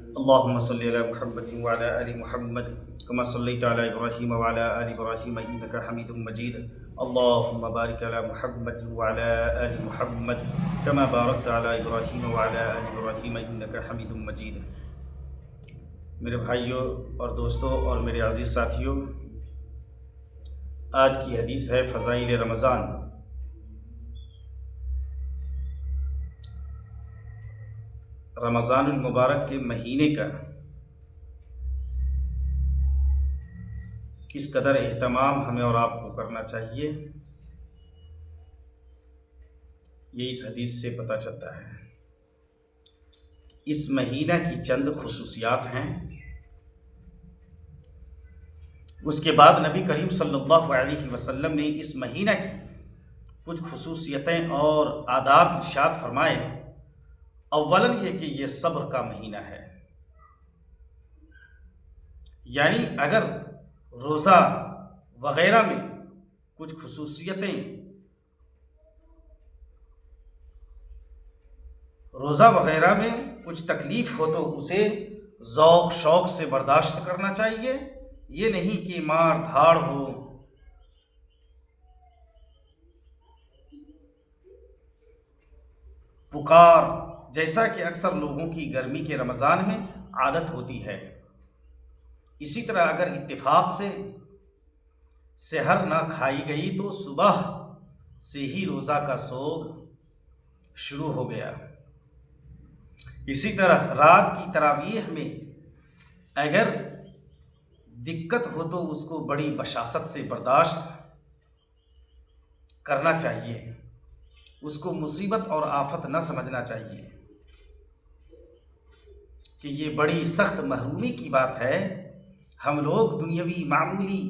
اللهم صل على محمد وعلى آل محمد كما صليت على إبراهيم وعلى آل إبراهيم إنك حميد مجيد. اللهم بارك على محمد وعلى آل محمد كما باركت على إبراهيم وعلى آل إبراهيم إنك حميد مجيد. میرے بھائیوں اور دوستوں اور میرے عزیز ساتھیوں، آج کی حدیث ہے فضائل رمضان. رمضان المبارک کے مہینے کا کس قدر اہتمام ہمیں اور آپ کو کرنا چاہیے، یہ اس حدیث سے پتہ چلتا ہے. اس مہینہ کی چند خصوصیات ہیں. اس کے بعد نبی کریم صلی اللہ علیہ وسلم نے اس مہینہ کی کچھ خصوصیتیں اور آداب ارشاد فرمائے. اولاً یہ کہ یہ صبر کا مہینہ ہے، یعنی اگر روزہ وغیرہ میں کچھ خصوصیتیں، روزہ وغیرہ میں کچھ تکلیف ہو تو اسے ذوق شوق سے برداشت کرنا چاہیے. یہ نہیں کہ مار دھاڑ ہو. پکار جیسا کہ اکثر لوگوں کی گرمی کے رمضان میں عادت ہوتی ہے. اسی طرح اگر اتفاق سے سحر نہ کھائی گئی تو صبح سے ہی روزہ کا سوگ شروع ہو گیا. اسی طرح رات کی تراویح میں اگر دقت ہو تو اس کو بڑی بشاشت سے برداشت کرنا چاہیے. اس کو مصیبت اور آفت نہ سمجھنا چاہیے کہ یہ بڑی سخت محرومی کی بات ہے. ہم لوگ دنیاوی معمولی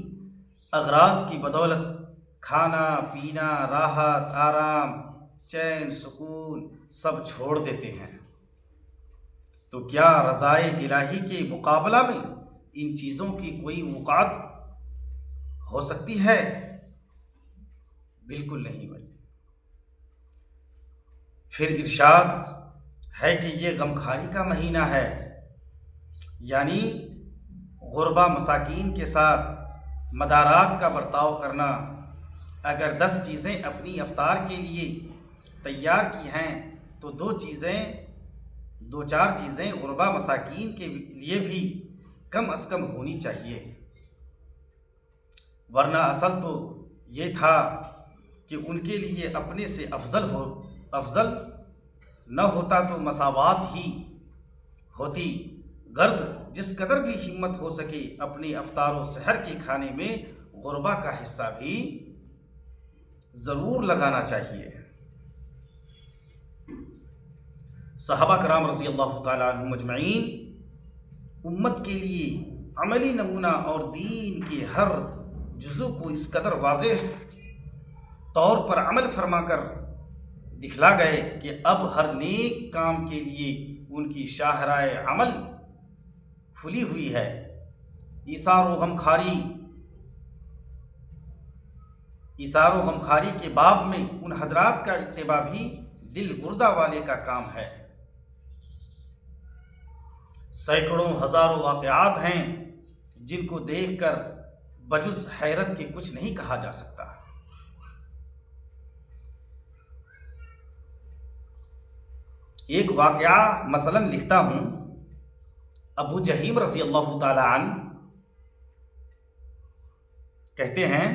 اغراض کی بدولت کھانا پینا، راحت، آرام، چین، سکون سب چھوڑ دیتے ہیں. تو کیا رضائے الہی کے مقابلہ میں ان چیزوں کی کوئی اوقات ہو سکتی ہے؟ بالکل نہیں بھائی. پھر ارشاد ہے کہ یہ غمخواری کا مہینہ ہے، یعنی غربا مساکین کے ساتھ مدارات کا برتاؤ کرنا. اگر 10 چیزیں اپنی افطار کے لیے تیار کی ہیں تو 2-4 چیزیں غربا مساکین کے لیے بھی کم از کم ہونی چاہیے. ورنہ اصل تو یہ تھا کہ ان کے لیے اپنے سے افضل نہ ہوتا تو مساوات ہی ہوتی. غرض جس قدر بھی ہمت ہو سکے اپنے افطار و سحر کے کھانے میں غربا کا حصہ بھی ضرور لگانا چاہیے. صحابہ کرام رضی اللہ تعالیٰ عنہم اجمعین امت کے لیے عملی نمونہ اور دین کے ہر جزو کو اس قدر واضح طور پر عمل فرما کر دکھلا گئے کہ اب ہر نیک کام کے لیے ان کی شاہراہ عمل کھلی ہوئی ہے. ایثار و غمخواری کے باب میں ان حضرات کا اتباع بھی دل گردہ والے کا کام ہے. سینکڑوں ہزاروں واقعات ہیں جن کو دیکھ کر بجز حیرت کے کچھ نہیں کہا جا سکتا. ایک واقعہ مثلا لکھتا ہوں. ابو جہیم رضی اللہ تعالی عنہ کہتے ہیں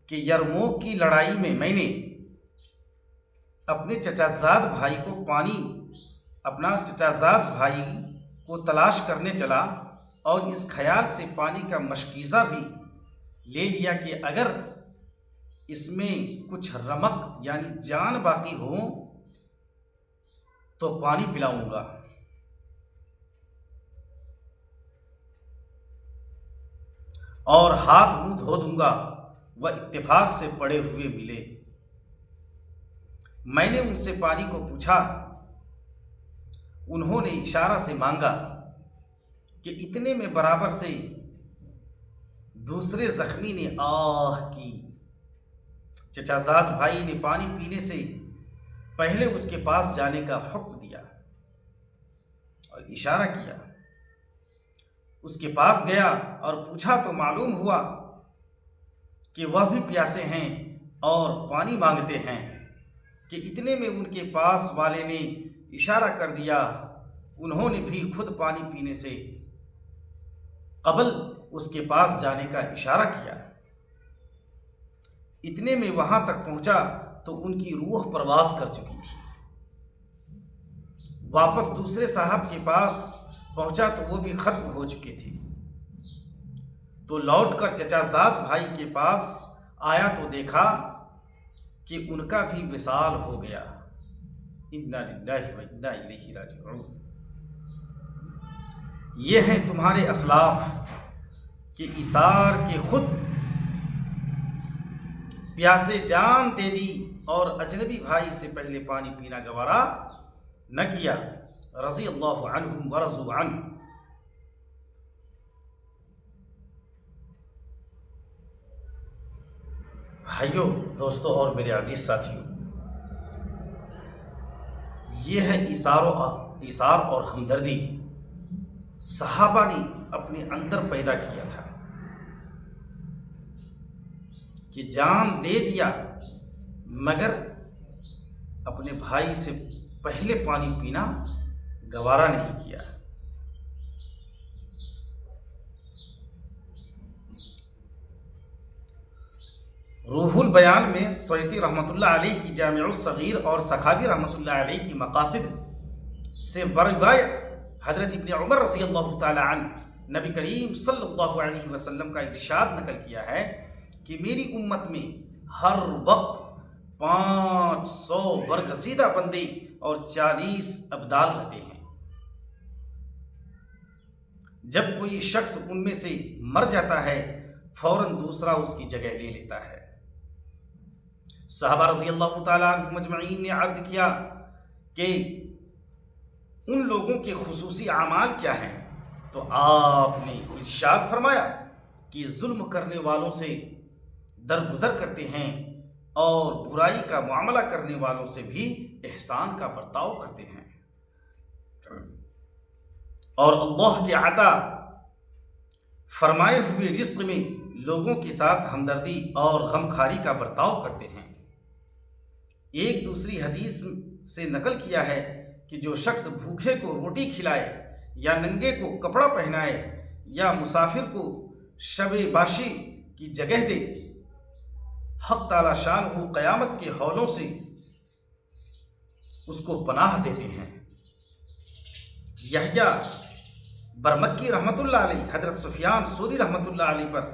کہ یرموک کی لڑائی میں میں نے اپنے چچا زاد بھائی کو تلاش کرنے چلا اور اس خیال سے پانی کا مشکیزہ بھی لے لیا کہ اگر اس میں کچھ رمق یعنی جان باقی ہو تو پانی پلاؤں گا. اور ہاتھ منہ دھو دوں گا. وہ اتفاق سے پڑے ہوئے ملے. میں نے ان سے پانی کو پوچھا. انہوں نے اشارہ سے مانگا کہ اتنے میں برابر سے دوسرے زخمی نے آہ کی. چچا زاد بھائی نے پانی پینے سے پہلے اس کے پاس جانے کا حکم دیا اور اشارہ کیا اس کے پاس گیا اور پوچھا تو معلوم ہوا کہ وہ بھی پیاسے ہیں اور پانی مانگتے ہیں کہ اتنے میں ان کے پاس والے نے اشارہ کر دیا، انہوں نے بھی خود پانی پینے سے قبل اس کے پاس جانے کا اشارہ کیا۔ اتنے میں وہاں تک پہنچا تو ان کی روح پرواز کر چکی تھی۔ واپس دوسرے صاحب کے پاس پہنچا تو وہ بھی ختم ہو چکے تھے۔ تو لوٹ کر چچا زاد بھائی کے پاس آیا تو دیکھا کہ ان کا بھی وصال ہو گیا۔ انا للہ و انا الیہ راجعون۔ یہ ہیں تمہارے اسلاف کہ ایثار کے خود پیاسے جان دے دی اور اجنبی بھائی سے پہلے پانی پینا گوارا نہ کیا۔ رضی اللہ عنہم ورضوا عنہ۔ بھائیوں، دوستوں اور میرے عزیز ساتھیوں، یہ ہے ایثار اور ہمدردی صحابہ نے اپنے اندر پیدا کیا تھا کہ جان دے دیا مگر اپنے بھائی سے پہلے پانی پینا گوارا نہیں کیا۔ روح البیان میں سیوطی رحمۃ اللہ علیہ کی جامع الصغیر اور سخاوی رحمۃ اللہ علیہ کی مقاصد سے روایت حضرت ابن عمر رضی اللہ تعالی عنہ نبی کریم صلی اللہ علیہ وسلم کا ارشاد نقل کیا ہے کہ میری امت میں ہر وقت 500 برگزیدہ بندے اور 40 ابدال رہتے ہیں۔ جب کوئی شخص ان میں سے مر جاتا ہے فوراً دوسرا اس کی جگہ لے لیتا ہے۔ صحابہ رضی اللہ تعالیٰ عنہم مجمعین نے عرض کیا کہ ان لوگوں کے خصوصی اعمال کیا ہیں؟ تو آپ نے ارشاد فرمایا کہ ظلم کرنے والوں سے درگزر کرتے ہیں اور برائی کا معاملہ کرنے والوں سے بھی احسان کا برتاؤ کرتے ہیں، اور اللہ کے عطا فرمائے ہوئے رزق میں لوگوں کے ساتھ ہمدردی اور غمخواری کا برتاؤ کرتے ہیں۔ ایک دوسری حدیث سے نقل کیا ہے کہ جو شخص بھوکے کو روٹی کھلائے یا ننگے کو کپڑا پہنائے یا مسافر کو شب باشی کی جگہ دے، حق تعالی شانہ قیامت کے ہولوں سے اس کو پناہ دیتے ہیں۔ یحییٰ برمکی رحمۃ اللہ علیہ حضرت سفیان ثوری رحمۃ اللہ علیہ پر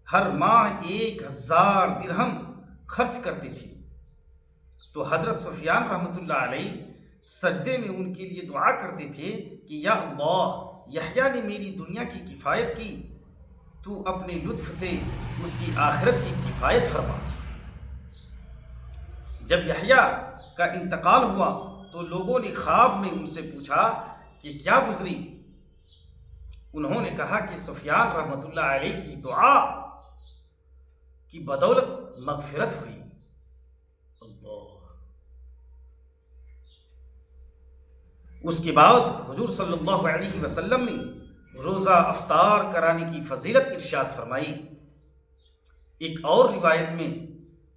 ہر ماہ 1000 درہم خرچ کرتے تھے، تو حضرت سفیان رحمۃ اللہ علیہ سجدے میں ان کے لیے دعا کرتے تھے کہ یا اللہ، یحییٰ نے میری دنیا کی کفایت کی، تو اپنے لطف سے اس کی آخرت کی کفایت فرما۔ جب یحییٰ کا انتقال ہوا تو لوگوں نے خواب میں ان سے پوچھا کہ کیا گزری؟ انہوں نے کہا کہ سفیان رحمۃ اللہ علیہ کی دعا کی بدولت مغفرت ہوئی۔ اللہ۔ اس کے بعد حضور صلی اللہ علیہ وسلم نے روزہ افطار کرانے کی فضیلت ارشاد فرمائی۔ ایک اور روایت میں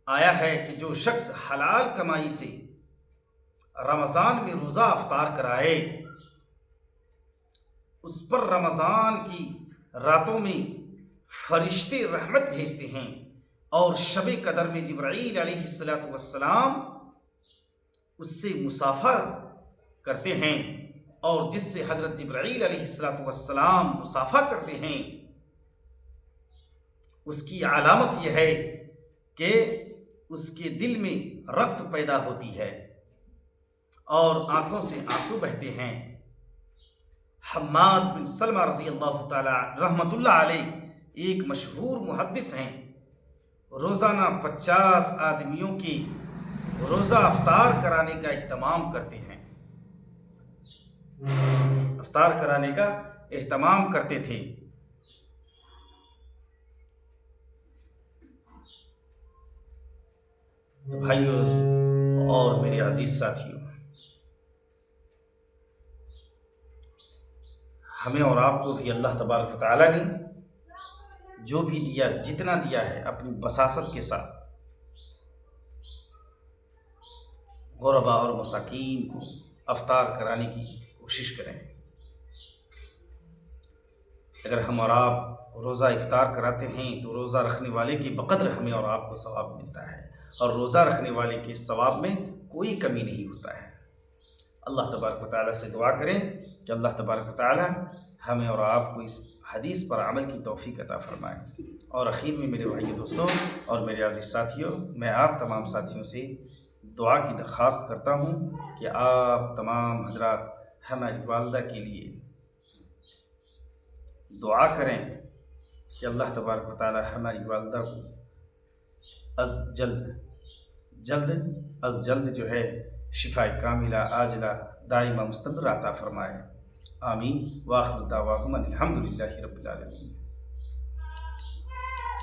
آیا ہے کہ جو شخص حلال کمائی سے رمضان میں روزہ افطار کرائے، اس پر رمضان کی راتوں میں فرشتے رحمت بھیجتے ہیں اور شب قدر میں جبرائیل علیہ السلام اس سے مصافحہ کرتے ہیں، اور جس سے حضرت جبرائیل علیہ السلام مصافحہ کرتے ہیں اس کی علامت یہ ہے کہ اس کے دل میں رقت پیدا ہوتی ہے اور آنکھوں سے آنسو بہتے ہیں۔ حماد بن سلمہ رضی اللہ تعالی رحمۃ اللہ علیہ ایک مشہور محدث ہیں، روزانہ 50 آدمیوں کی روزہ افطار کرانے کا اہتمام کرتے ہیں، افطار کرانے کا اہتمام کرتے تھے۔ تو بھائیوں اور میرے عزیز ساتھیوں، ہمیں اور آپ کو بھی اللہ تبارک و تعالیٰ نے جو بھی دیا، جتنا دیا ہے، اپنی بساست کے ساتھ غربا اور مساکین کو افطار کرانے کی کوشش کریں۔ اگر ہم اور آپ روزہ افطار کراتے ہیں تو روزہ رکھنے والے کے بقدر ہمیں اور آپ کو ثواب ملتا ہے، اور روزہ رکھنے والے کے ثواب میں کوئی کمی نہیں ہوتا ہے۔ اللہ تبارک و تعالیٰ سے دعا کریں کہ اللہ تبارک و تعالیٰ ہمیں اور آپ کو اس حدیث پر عمل کی توفیق عطا فرمائے۔ اور اخیر میں میرے بھائیو دوستوں اور میرے عزیز ساتھیوں، میں آپ تمام ساتھیوں سے دعا کی درخواست کرتا ہوں کہ آپ تمام حضرات ہماری والدہ کے لیے دعا کریں کہ اللہ تبارک و تعالیٰ ہماری والدہ کو از جلد جو ہے شفائے کاملہ عاجلہ دائمہ مستمرہ عطا فرمائے۔ آمین۔ وآخر دعواہم ان الحمد للہ رب العالمین۔